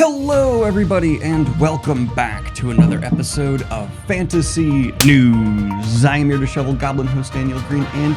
Hello everybody and welcome back to another episode of Fantasy News. I am your disheveled goblin host Daniel Greene, and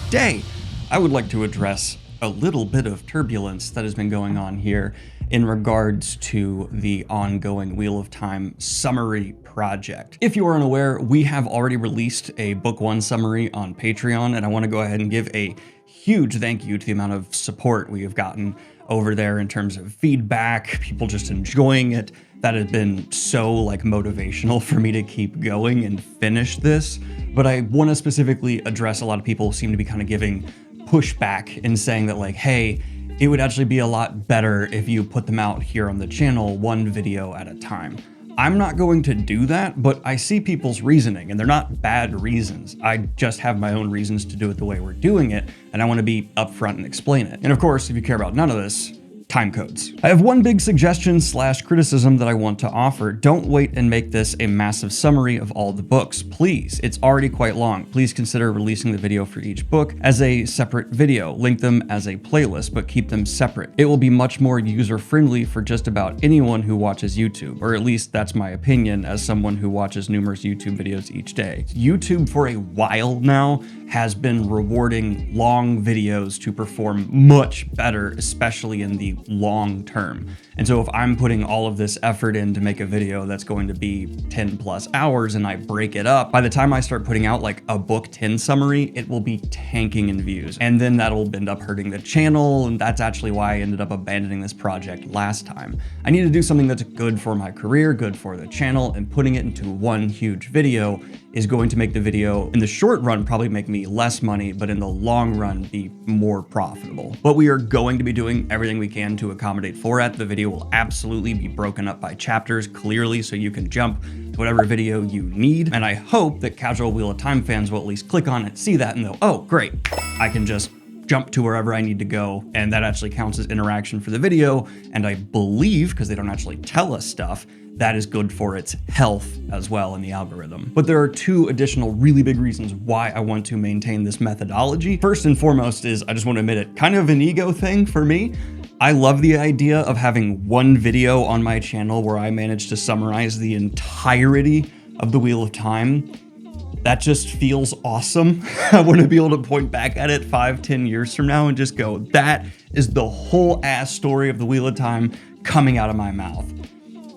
today I would like to address a little bit of turbulence that has been going on here in regards to the ongoing Wheel of Time summary project. If you are unaware, we have already released a book one summary on Patreon, and I want to go ahead and give a huge thank you to the amount of support we have gotten over there in terms of feedback, people just enjoying it. That has been so motivational for me to keep going and finish this. But I want to specifically address a lot of people who seem to be kind of giving pushback and saying that hey, it would actually be a lot better if you put them out here on the channel one video at a time. I'm not going to do that, but I see people's reasoning, and they're not bad reasons. I just have my own reasons to do it the way we're doing it, and I want to be upfront and explain it. And of course, if you care about none of this, time codes. I have one big suggestion / criticism that I want to offer. Don't wait and make this a massive summary of all the books, please. It's already quite long. Please consider releasing the video for each book as a separate video. Link them as a playlist, but keep them separate. It will be much more user-friendly for just about anyone who watches YouTube, or at least that's my opinion as someone who watches numerous YouTube videos each day. YouTube for a while now has been rewarding long videos to perform much better, especially in the long term. And so if I'm putting all of this effort in to make a video that's going to be 10 plus hours and I break it up, by the time I start putting out a book 10 summary, it will be tanking in views. And then that'll end up hurting the channel. And that's actually why I ended up abandoning this project last time. I need to do something that's good for my career, good for the channel, and putting it into one huge video is going to make the video in the short run probably make me less money, but in the long run be more profitable. But we are going to be doing everything we can to accommodate for it. The video will absolutely be broken up by chapters clearly so you can jump to whatever video you need. And I hope that casual Wheel of Time fans will at least click on it, see that, and go, oh, great, I can just jump to wherever I need to go, and that actually counts as interaction for the video. And I believe, because they don't actually tell us stuff, that is good for its health as well in the algorithm. But there are two additional really big reasons why I want to maintain this methodology. First and foremost is, I just want to admit it, kind of an ego thing for me. I love the idea of having one video on my channel where I manage to summarize the entirety of the Wheel of Time. That just feels awesome. I want to be able to point back at it 5-10 years from now and just go, that is the whole ass story of the Wheel of Time coming out of my mouth.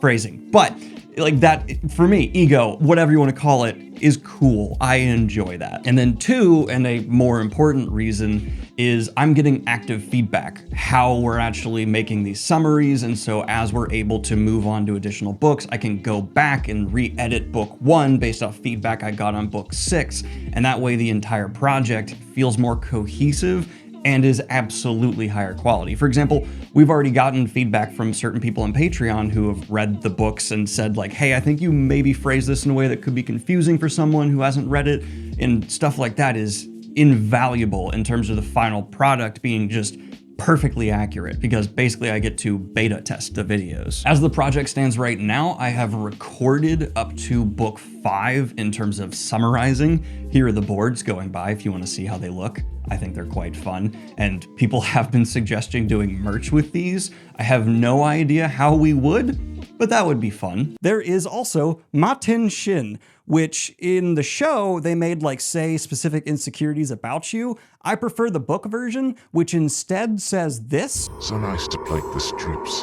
Phrasing. But that, for me, ego, whatever you want to call it, is cool. I enjoy that. And then two, and a more important reason, is I'm getting active feedback, how we're actually making these summaries. And so as we're able to move on to additional books, I can go back and re-edit book one based off feedback I got on book 6. And that way the entire project feels more cohesive and is absolutely higher quality. For example, we've already gotten feedback from certain people on Patreon who have read the books and said hey, I think you maybe phrased this in a way that could be confusing for someone who hasn't read it, and stuff like that is invaluable in terms of the final product being just perfectly accurate, because basically I get to beta test the videos. As the project stands right now, I have recorded up to book 5 in terms of summarizing. Here are the boards going by if you want to see how they look. I think they're quite fun, and people have been suggesting doing merch with these. I have no idea how we would, but that would be fun. There is also Matin Shin, which in the show, they made say specific insecurities about you. I prefer the book version, which instead says this. So nice to plate the strips,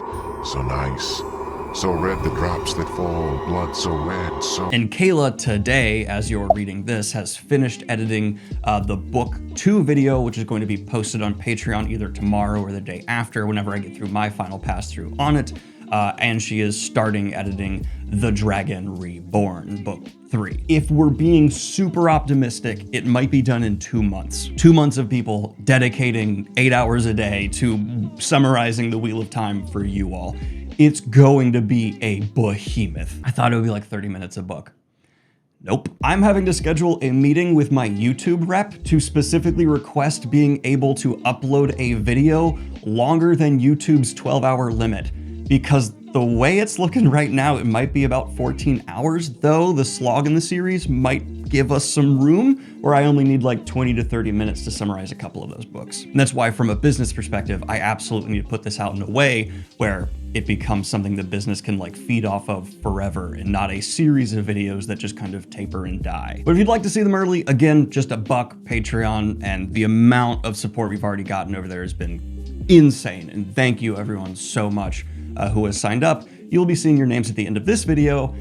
so nice. So red the drops that fall, blood so red, so... And Kayla today, as you're reading this, has finished editing the book 2 video, which is going to be posted on Patreon either tomorrow or the day after, whenever I get through my final pass through on it. And she is starting editing The Dragon Reborn, book 3. If we're being super optimistic, it might be done in 2 months. 2 months of people dedicating 8 hours a day to summarizing the Wheel of Time for you all. It's going to be a behemoth. I thought it would be 30 minutes a book. Nope. I'm having to schedule a meeting with my YouTube rep to specifically request being able to upload a video longer than YouTube's 12-hour limit, because the way it's looking right now, it might be about 14 hours, though the slog in the series might give us some room where I only need like 20 to 30 minutes to summarize a couple of those books. And that's why from a business perspective, I absolutely need to put this out in a way where it becomes something the business can like feed off of forever and not a series of videos that just kind of taper and die. But if you'd like to see them early, again, just $1 Patreon, and the amount of support we've already gotten over there has been insane. And thank you everyone so much who has signed up. You'll be seeing your names at the end of this video.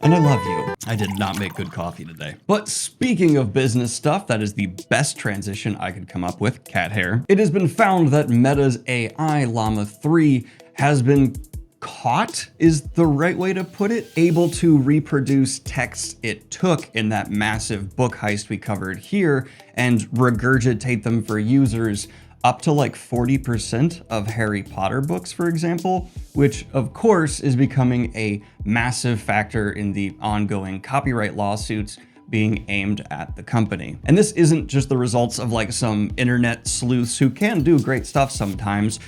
And I love you. I did not make good coffee today. But speaking of business stuff, that is the best transition I could come up with, cat hair. It has been found that Meta's AI Llama 3 has been caught, is the right way to put it, able to reproduce texts it took in that massive book heist we covered here and regurgitate them for users up to like 40% of Harry Potter books, for example, which of course is becoming a massive factor in the ongoing copyright lawsuits being aimed at the company. And this isn't just the results of like some internet sleuths who can do great stuff sometimes,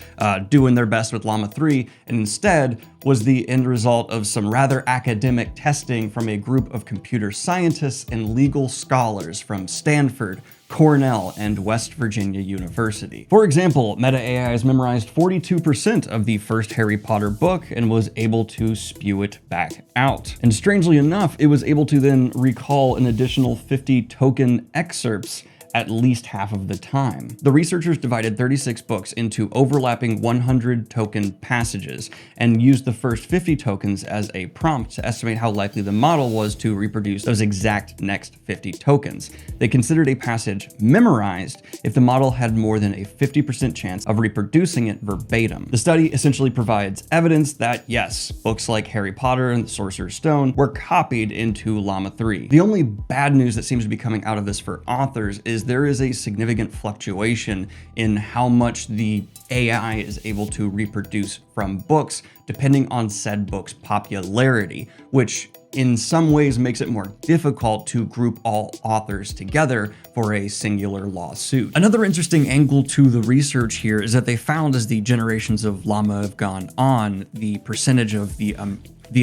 doing their best with Llama 3, and instead was the end result of some rather academic testing from a group of computer scientists and legal scholars from Stanford, Cornell, and West Virginia University. For example, Meta AI has memorized 42% of the first Harry Potter book and was able to spew it back out. And strangely enough, it was able to then recall an additional 50 token excerpts at least half of the time. The researchers divided 36 books into overlapping 100 token passages and used the first 50 tokens as a prompt to estimate how likely the model was to reproduce those exact next 50 tokens. They considered a passage memorized if the model had more than a 50% chance of reproducing it verbatim. The study essentially provides evidence that yes, books like Harry Potter and the Sorcerer's Stone were copied into Llama 3. The only bad news that seems to be coming out of this for authors is there is a significant fluctuation in how much the AI is able to reproduce from books depending on said book's popularity, which in some ways makes it more difficult to group all authors together for a singular lawsuit. Another interesting angle to the research here is that they found as the generations of llama have gone on, the percentage of the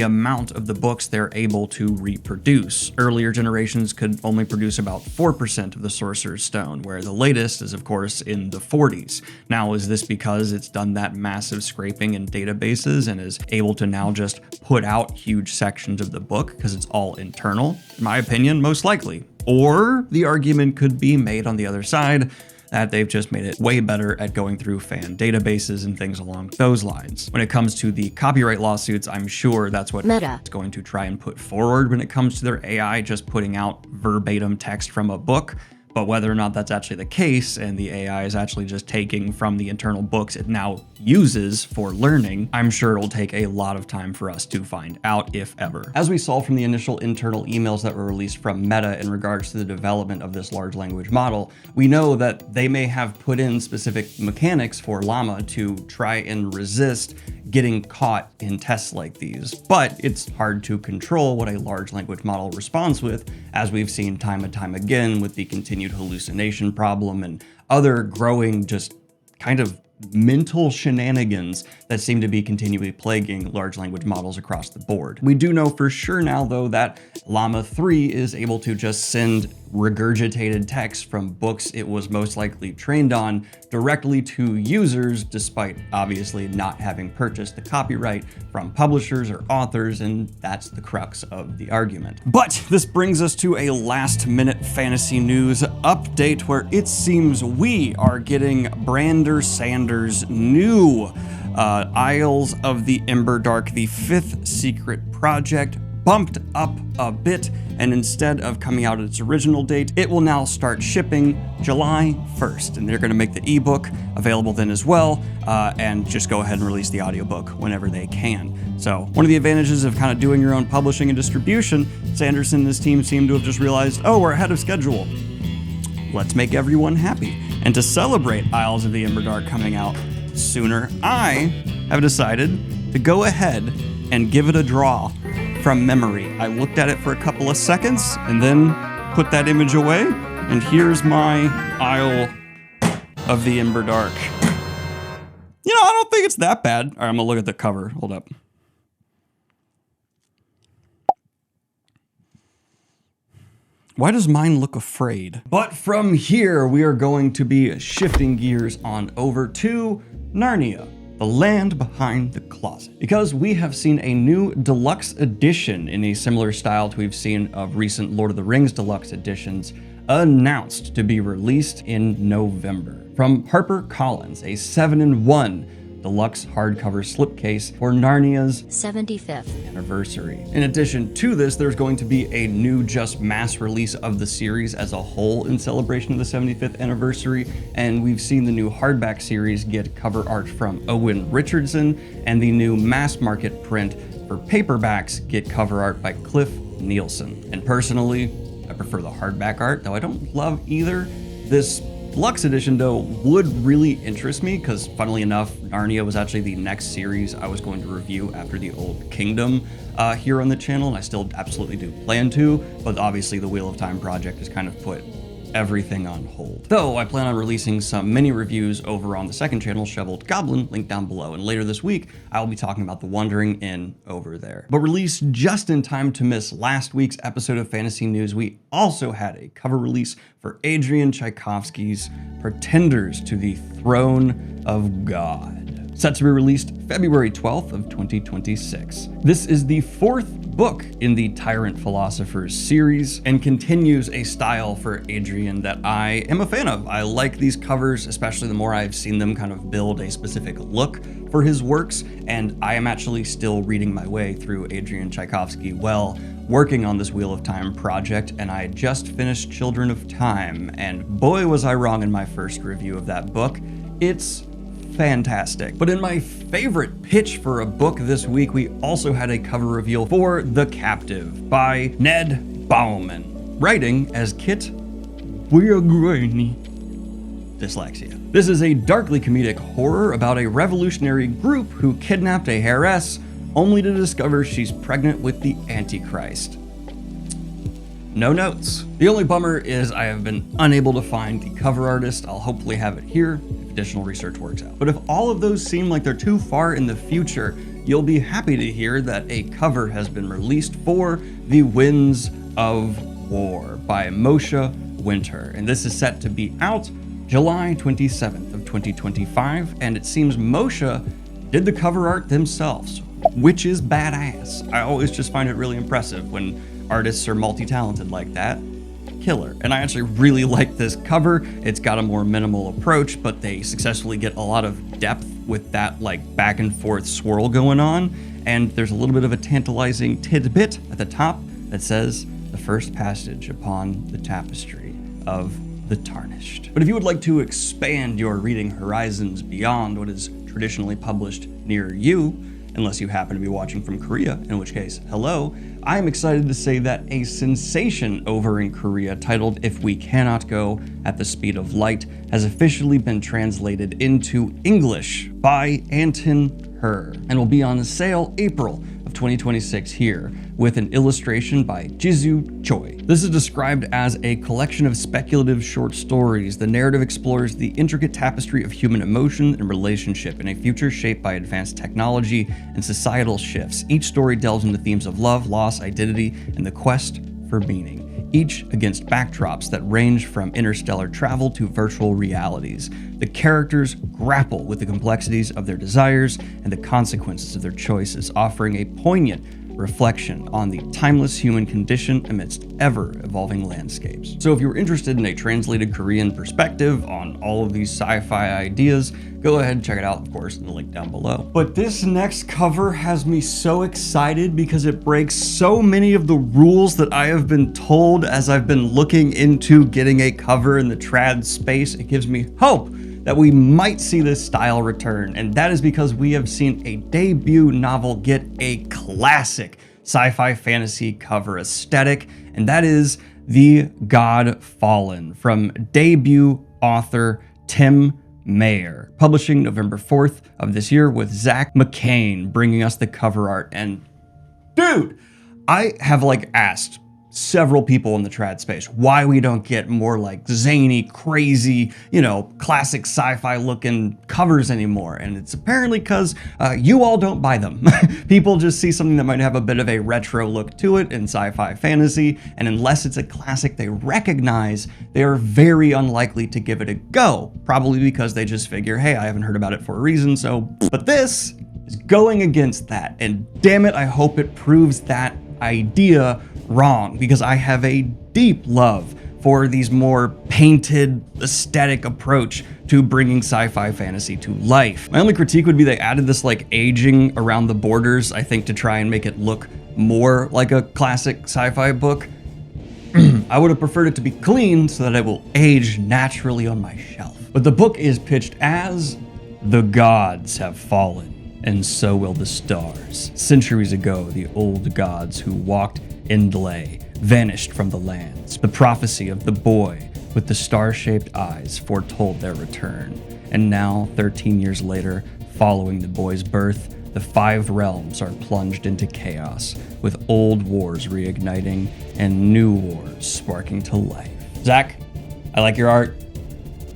amount of the books they're able to reproduce. Earlier generations could only produce about 4% of the Sorcerer's Stone, where the latest is of course in the 40s. Now, is this because it's done that massive scraping in databases and is able to now just put out huge sections of the book because it's all internal? In my opinion, most likely. Or the argument could be made on the other side that they've just made it way better at going through fan databases and things along those lines. When it comes to the copyright lawsuits, I'm sure that's what Meta is going to try and put forward when it comes to their AI just putting out verbatim text from a book. But whether or not that's actually the case and the AI is actually just taking from the internal books it now uses for learning, I'm sure it'll take a lot of time for us to find out, if ever. As we saw from the initial internal emails that were released from Meta in regards to the development of this large language model, we know that they may have put in specific mechanics for Llama to try and resist getting caught in tests like these. But it's hard to control what a large language model responds with, as we've seen time and time again with the continued hallucination problem and other growing just kind of mental shenanigans that seem to be continually plaguing large language models across the board. We do know for sure now, though, that Llama 3 is able to just send regurgitated text from books it was most likely trained on directly to users, despite obviously not having purchased the copyright from publishers or authors, and that's the crux of the argument. But this brings us to a last-minute fantasy news update where it seems we are getting Brandon Sander's new Isles of the Emberdark, the 5th secret project, bumped up a bit, and instead of coming out at its original date, it will now start shipping July 1st, and they're going to make the ebook available then as well, and just go ahead and release the audiobook whenever they can. So one of the advantages of kind of doing your own publishing and distribution, Sanderson and his team seem to have just realized, oh, we're ahead of schedule. Let's make everyone happy. And to celebrate Isles of the Emberdark coming out sooner, I have decided to go ahead and give it a draw from memory. I looked at it for a couple of seconds and then put that image away, and here's my Isle of the Emberdark. You know, I don't think it's that bad. All right, I'm gonna look at the cover. Hold up. Why does mine look afraid? But from here, we are going to be shifting gears on over to Narnia, the land behind the closet. Because we have seen a new deluxe edition in a similar style to we've seen of recent Lord of the Rings deluxe editions announced to be released in November. From HarperCollins, a 7-in-1 deluxe hardcover slipcase for Narnia's 75th anniversary. In addition to this, there's going to be a new just mass release of the series as a whole in celebration of the 75th anniversary, and we've seen the new hardback series get cover art from Owen Richardson, and the new mass market print for paperbacks get cover art by Cliff Nielsen. And personally, I prefer the hardback art, though I don't love either. This Deluxe edition, though, would really interest me because, funnily enough, Narnia was actually the next series I was going to review after the Old Kingdom here on the channel, and I still absolutely do plan to, but obviously the Wheel of Time project has kind of put everything on hold. Though I plan on releasing some mini reviews over on the second channel, Shoveled Goblin, linked down below, and later this week I will be talking about the Wandering Inn over there. But released just in time to miss last week's episode of Fantasy News, we also had a cover release for Adrian Tchaikovsky's Pretenders to the Throne of God, set to be released February 12th of 2026. This is the fourth book in the Tyrant Philosophers series and continues a style for Adrian that I am a fan of. I like these covers, especially the more I've seen them kind of build a specific look for his works, and I am actually still reading my way through Adrian Tchaikovsky while working on this Wheel of Time project, and I just finished Children of Time, and boy was I wrong in my first review of that book. It's fantastic. But in my favorite pitch for a book this week, we also had a cover reveal for The Captive by Ned Bauman, writing as Kit Greene. Dyslexia. This is a darkly comedic horror about a revolutionary group who kidnapped a heiress only to discover she's pregnant with the Antichrist. No notes. The only bummer is I have been unable to find the cover artist. I'll hopefully have it here if additional research works out. But if all of those seem like they're too far in the future, you'll be happy to hear that a cover has been released for The Winds of War by Moshe Winter. And this is set to be out July 27th of 2025. And it seems Moshe did the cover art themselves, which is badass. I always just find it really impressive when artists are multi-talented like that. Killer. And I actually really like this cover. It's got a more minimal approach, but they successfully get a lot of depth with that like back and forth swirl going on. And there's a little bit of a tantalizing tidbit at the top that says the first passage upon the tapestry of the tarnished. But if you would like to expand your reading horizons beyond what is traditionally published near you, unless you happen to be watching from Korea, in which case, hello, I am excited to say that a sensation over in Korea titled If We Cannot Go at the Speed of Light has officially been translated into English by Anton Her and will be on sale April of 2026 here with an illustration by Jizu Choi. This is described as a collection of speculative short stories. The narrative explores the intricate tapestry of human emotion and relationship in a future shaped by advanced technology and societal shifts. Each story delves into themes of love, loss, identity, and the quest for meaning, each against backdrops that range from interstellar travel to virtual realities. The characters grapple with the complexities of their desires and the consequences of their choices, offering a poignant reflection on the timeless human condition amidst ever-evolving landscapes. So if you're interested in a translated Korean perspective on all of these sci-fi ideas, go ahead and check it out, of course, in the link down below. But this next cover has me so excited because it breaks so many of the rules that I have been told as I've been looking into getting a cover in the trad space. It gives me hope that we might see this style return, and that is because we have seen a debut novel get a classic sci-fi fantasy cover aesthetic, and that is The God Fallen from debut author Tim Mayer, publishing November 4th of this year with Zach McCain bringing us the cover art. And dude, I have like asked several people in the trad space why we don't get more like zany, crazy, you know, classic sci-fi looking covers anymore. And it's apparently because you all don't buy them. People just see something that might have a bit of a retro look to it in sci-fi fantasy, and unless it's a classic they recognize, they are very unlikely to give it a go. Probably because they just figure, hey, I haven't heard about it for a reason, so. But this is going against that, and damn it, I hope it proves that idea wrong, because I have a deep love for these more painted aesthetic approach to bringing sci-fi fantasy to life. My only critique would be they added this like aging around the borders, I think, to try and make it look more like a classic sci-fi book. I would have preferred it to be clean so that it will age naturally on my shelf. But the book is pitched as the gods have fallen, and so will the stars. Centuries ago, the old gods who walked Endlay vanished from the lands. The prophecy of the boy with the star-shaped eyes foretold their return. And now, 13 years later, following the boy's birth, the 5 realms are plunged into chaos, with old wars reigniting and new wars sparking to life. Zach, I like your art.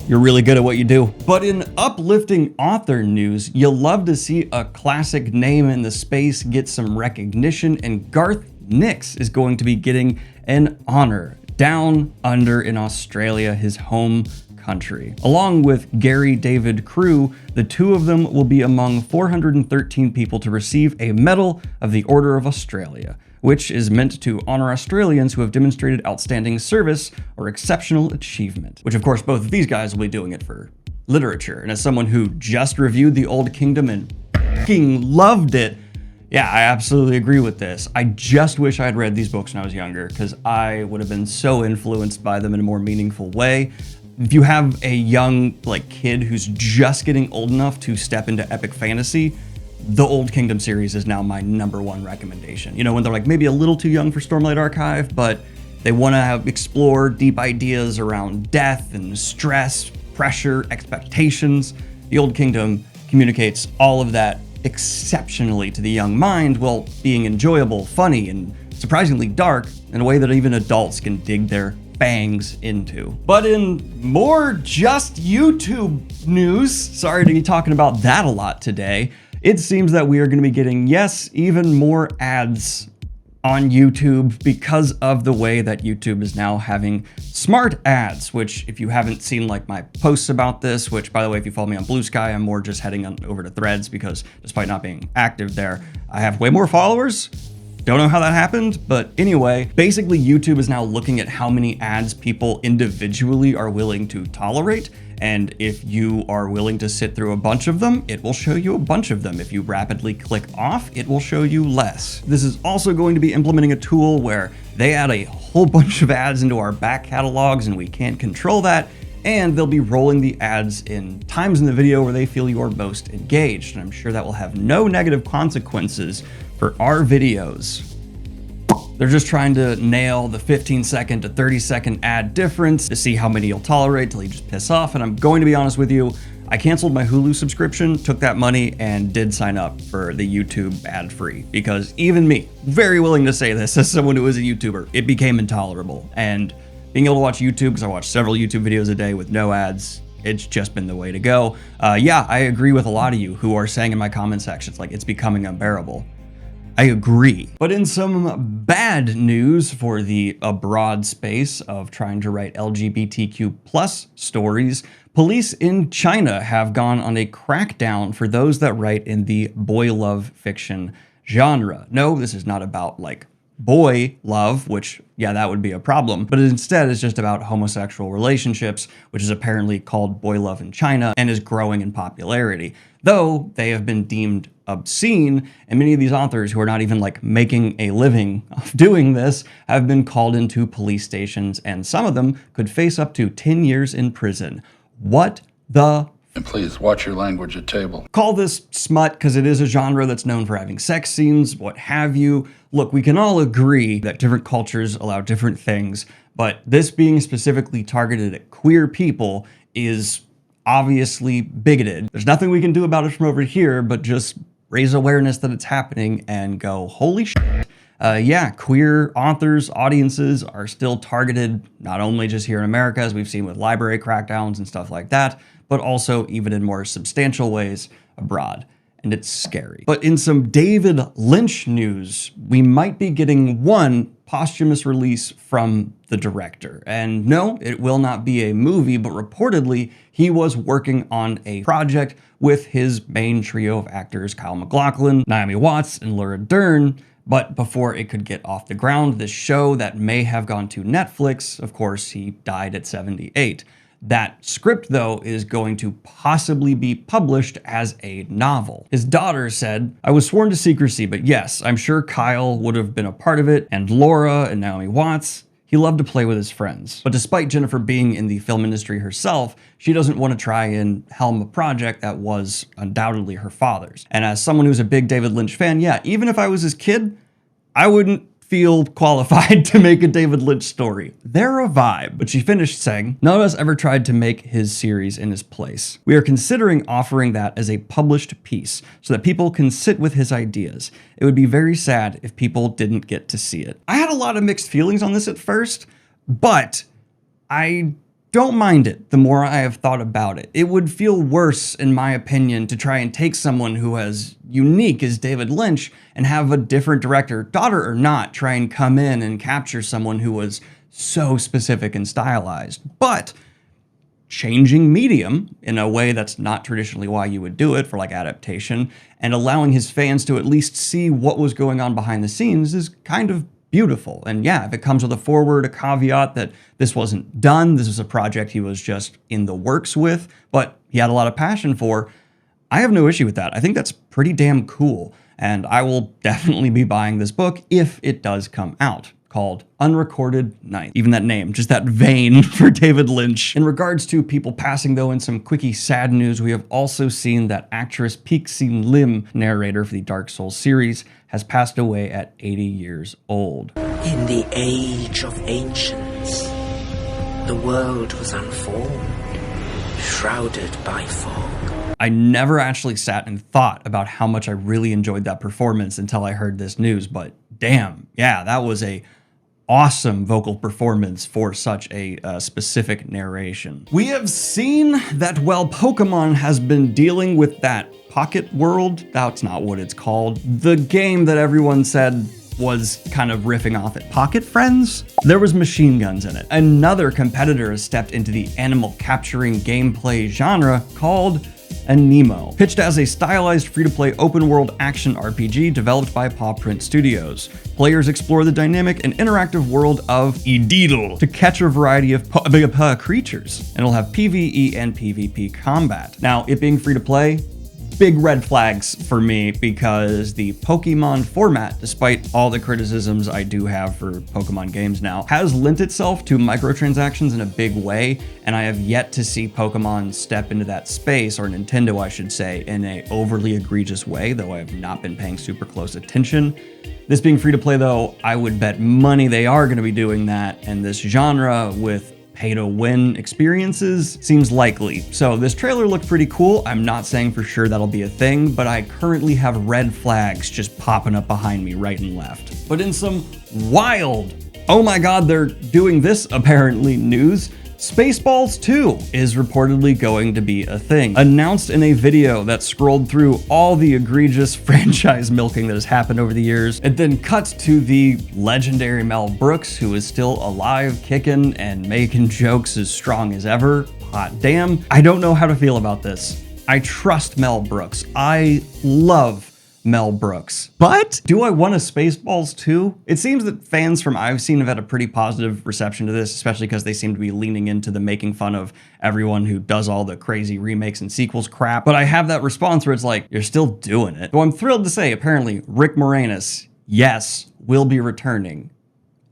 You're really good at what you do. But in uplifting author news, you'll love to see a classic name in the space get some recognition, and Garth is going to be getting an honor down under in Australia, his home country. Along with Gary David Crew, the two of them will be among 413 people to receive a Medal of the Order of Australia, which is meant to honor Australians who have demonstrated outstanding service or exceptional achievement. Which of course, both of these guys will be doing it for literature. And as someone who just reviewed The Old Kingdom and fucking loved it, yeah, I absolutely agree with this. I just wish I had read these books when I was younger, because I would have been so influenced by them in a more meaningful way. If you have a young kid who's just getting old enough to step into epic fantasy, the Old Kingdom series is now my #1 recommendation. You know, when they're like maybe a little too young for Stormlight Archive, but they want to explore deep ideas around death and stress, pressure, expectations. The Old Kingdom communicates all of that exceptionally to the young mind while being enjoyable, funny, and surprisingly dark in a way that even adults can dig their fangs into. But in more just YouTube news, sorry to be talking about that a lot today, it seems that we are going to be getting, yes, even more ads on YouTube because of the way that YouTube is now having smart ads, which if you haven't seen like my posts about this, which by the way, if you follow me on Blue Sky, I'm more just heading on over to Threads because despite not being active there, I have way more followers. Don't know how that happened, but anyway, basically YouTube is now looking at how many ads people individually are willing to tolerate. And if you are willing to sit through a bunch of them, it will show you a bunch of them. If you rapidly click off, it will show you less. This is also going to be implementing a tool where they add a whole bunch of ads into our back catalogs and we can't control that. And they'll be rolling the ads in times in the video where they feel you're most engaged. And I'm sure that will have no negative consequences for our videos. They're just trying to nail the 15-second to 30-second ad difference to see how many you'll tolerate till you just piss off. And I'm going to be honest with you, I canceled my Hulu subscription, took that money, and did sign up for the YouTube ad-free. Because even me, very willing to say this as someone who is a YouTuber, it became intolerable. And being able to watch YouTube, because I watch several YouTube videos a day with no ads, it's just been the way to go. Yeah, I agree with a lot of you who are saying in my comment sections, like, it's becoming unbearable. I agree. But in some bad news for the abroad space of trying to write LGBTQ plus stories, police in China have gone on a crackdown for those that write in the boy love fiction genre. No, this is not about like boy love, which, yeah, that would be a problem, but instead is just about homosexual relationships, which is apparently called boy love in China and is growing in popularity, though they have been deemed obscene, and many of these authors who are not even like making a living of doing this have been called into police stations, and some of them could face up to 10 years in prison. What the And please watch your language at table. Call this smut because it is a genre that's known for having sex scenes, what have you. Look, we can all agree that different cultures allow different things, but this being specifically targeted at queer people is obviously bigoted. There's nothing we can do about it from over here, but just raise awareness that it's happening and go, holy shit. yeah, queer authors, audiences are still targeted, not only just here in America, as we've seen with library crackdowns and stuff like that, but also even in more substantial ways abroad. And it's scary. But in some David Lynch news, we might be getting one posthumous release from the director. And no, it will not be a movie, but reportedly he was working on a project with his main trio of actors, Kyle MacLachlan, Naomi Watts, and Laura Dern. But before it could get off the ground, this show that may have gone to Netflix, of course, he died at 78. That script, though, is going to possibly be published as a novel. His daughter said, "I was sworn to secrecy, but yes, I'm sure Kyle would have been a part of it, and Laura and Naomi Watts. He loved to play with his friends." But despite Jennifer being in the film industry herself, she doesn't want to try and helm a project that was undoubtedly her father's. And as someone who's a big David Lynch fan, yeah, even if I was his kid, I wouldn't feel qualified to make a David Lynch story. They're a vibe. But she finished saying, "None of us ever tried to make his series in his place. We are considering offering that as a published piece so that people can sit with his ideas. It would be very sad if people didn't get to see it." I had a lot of mixed feelings on this at first, but I don't mind it the more I have thought about it. It would feel worse, in my opinion, to try and take someone who as unique as David Lynch and have a different director, daughter or not, try and come in and capture someone who was so specific and stylized. But changing medium in a way that's not traditionally why you would do it, for like adaptation, and allowing his fans to at least see what was going on behind the scenes is kind of beautiful. And yeah, if it comes with a forward, a caveat that this wasn't done, this was a project he was just in the works with, but he had a lot of passion for, I have no issue with that. I think that's pretty damn cool. And I will definitely be buying this book if it does come out, called Unrecorded Ninth. Even that name, just that vein for David Lynch. In regards to people passing, though, in some quickie sad news, we have also seen that actress Pik-Sem Lim, narrator for the Dark Souls series, has passed away at 80 years old. In the age of ancients, the world was unformed, shrouded by fog. I never actually sat and thought about how much I really enjoyed that performance until I heard this news, but damn, yeah, that was a awesome vocal performance for such a specific narration. We have seen that while Pokemon has been dealing with that Pocket World, that's not what it's called, the game that everyone said was kind of riffing off at Pocket Friends, there was machine guns in it. Another competitor has stepped into the animal capturing gameplay genre called Nemo, pitched as a stylized free-to-play open-world action RPG developed by Paw Print Studios. Players explore the dynamic and interactive world of Ideal to catch a variety of creatures, and it'll have PvE and PvP combat. Now, it being free-to-play, big red flags for me, because the Pokemon format, despite all the criticisms I do have for Pokemon games now, has lent itself to microtransactions in a big way, and I have yet to see Pokemon step into that space, or Nintendo I should say, in a overly egregious way, though I have not been paying super close attention. This being free to play though, I would bet money they are going to be doing that, and this genre with pay-to-win experiences seems likely. So this trailer looked pretty cool. I'm not saying for sure that'll be a thing, but I currently have red flags just popping up behind me right and left. But in some wild, oh my god, they're doing this apparently news, Spaceballs 2 is reportedly going to be a thing. Announced in a video that scrolled through all the egregious franchise milking that has happened over the years, and then cut to the legendary Mel Brooks, who is still alive, kicking, and making jokes as strong as ever. Hot damn. I don't know how to feel about this. I trust Mel Brooks. I love Mel Brooks. But do I want a Spaceballs 2? It seems that fans from I've seen have had a pretty positive reception to this, especially because they seem to be leaning into the making fun of everyone who does all the crazy remakes and sequels crap. But I have that response where it's like, you're still doing it. Though I'm thrilled to say, apparently, Rick Moranis, yes, will be returning.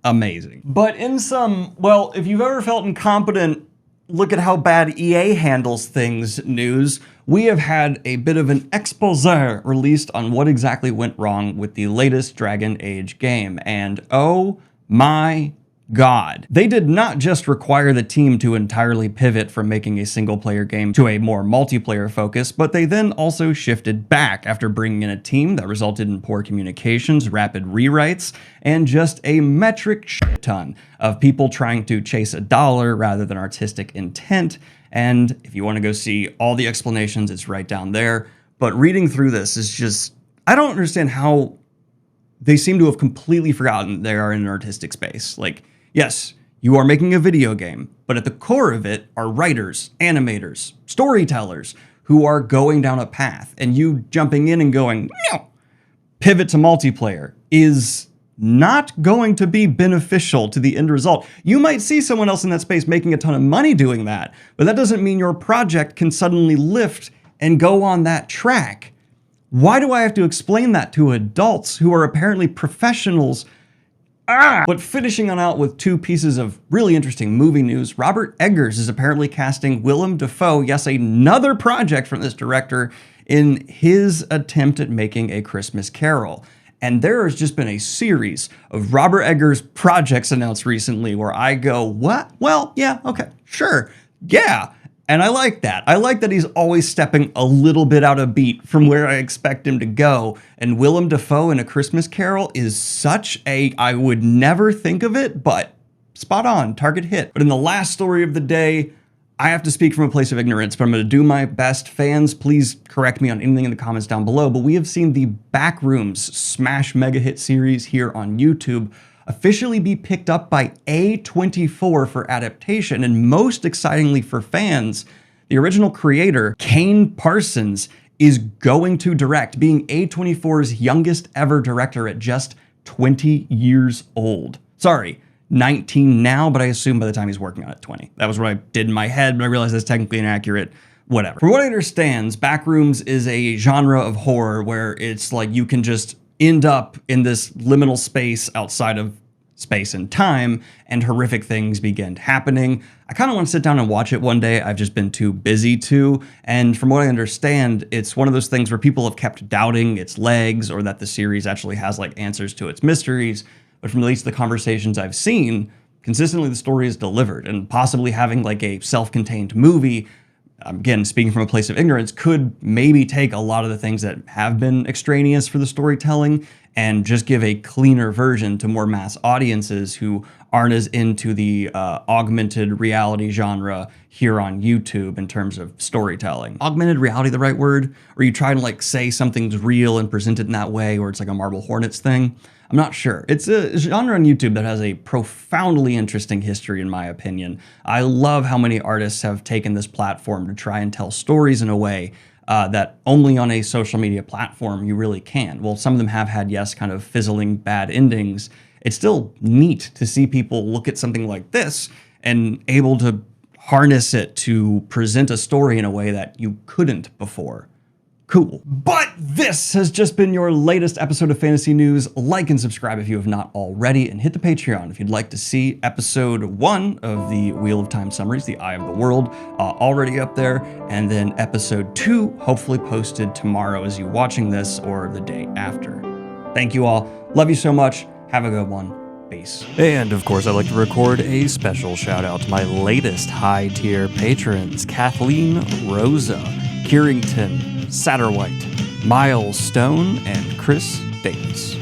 Amazing. But in some, well, if you've ever felt incompetent, look at how bad EA handles things news, we have had a bit of an expose released on what exactly went wrong with the latest Dragon Age game. And oh my God. They did not just require the team to entirely pivot from making a single-player game to a more multiplayer focus, but they then also shifted back after bringing in a team that resulted in poor communications, rapid rewrites, and just a metric shit ton of people trying to chase a dollar rather than artistic intent. And if you want to go see all the explanations, it's right down there. But reading through this is just, I don't understand how they seem to have completely forgotten they are in an artistic space. Like, yes, you are making a video game, but at the core of it are writers, animators, storytellers who are going down a path, and you jumping in and going, no, pivot to multiplayer is not going to be beneficial to the end result. You might see someone else in that space making a ton of money doing that, but that doesn't mean your project can suddenly lift and go on that track. Why do I have to explain that to adults who are apparently professionals? But finishing on out with two pieces of really interesting movie news, Robert Eggers is apparently casting Willem Dafoe, yes, another project from this director, in his attempt at making A Christmas Carol. And there has just been a series of Robert Eggers projects announced recently where I go, what? Well, yeah, okay, sure, yeah. And I like that. I like that he's always stepping a little bit out of beat from where I expect him to go. And Willem Dafoe in A Christmas Carol is such a, I would never think of it, but spot on, target hit. But in the last story of the day, I have to speak from a place of ignorance, but I'm going to do my best. Fans, please correct me on anything in the comments down below. But we have seen the Backrooms smash mega hit series here on YouTube officially be picked up by A24 for adaptation, and most excitingly for fans, the original creator, Kane Parsons, is going to direct, being A24's youngest ever director at just 20 years old. Sorry, 19 now, but I assume by the time he's working on it, 20. That was what I did in my head, but I realized that's technically inaccurate. Whatever. From what I understand, Backrooms is a genre of horror where it's like you can just end up in this liminal space outside of space and time, and horrific things begin happening. I kind of want to sit down and watch it one day. I've just been too busy to. And from what I understand, it's one of those things where people have kept doubting its legs or that the series actually has like answers to its mysteries. But from at least the conversations I've seen, consistently the story is delivered, and possibly having like a self-contained movie, again, speaking from a place of ignorance, could maybe take a lot of the things that have been extraneous for the storytelling and just give a cleaner version to more mass audiences who aren't as into the augmented reality genre here on YouTube in terms of storytelling. Augmented reality the right word? Or you try to like say something's real and present it in that way, or it's like a Marble Hornets thing? I'm not sure. It's a genre on YouTube that has a profoundly interesting history, in my opinion. I love how many artists have taken this platform to try and tell stories in a way that only on a social media platform you really can. Well, some of them have had, yes, kind of fizzling bad endings. It's still neat to see people look at something like this and able to harness it to present a story in a way that you couldn't before. Cool. But this has just been your latest episode of Fantasy News. Like and subscribe if you have not already, and hit the Patreon if you'd like to see episode 1 of the Wheel of Time summaries, the Eye of the World, already up there, and then episode 2 hopefully posted tomorrow as you're watching this or the day after. Thank you all. Love you so much. Have a good one. Peace. And of course, I'd like to record a special shout out to my latest high tier patrons, Kathleen Rosa, Kierington, Satterwhite, Miles Stone, and Chris Davis.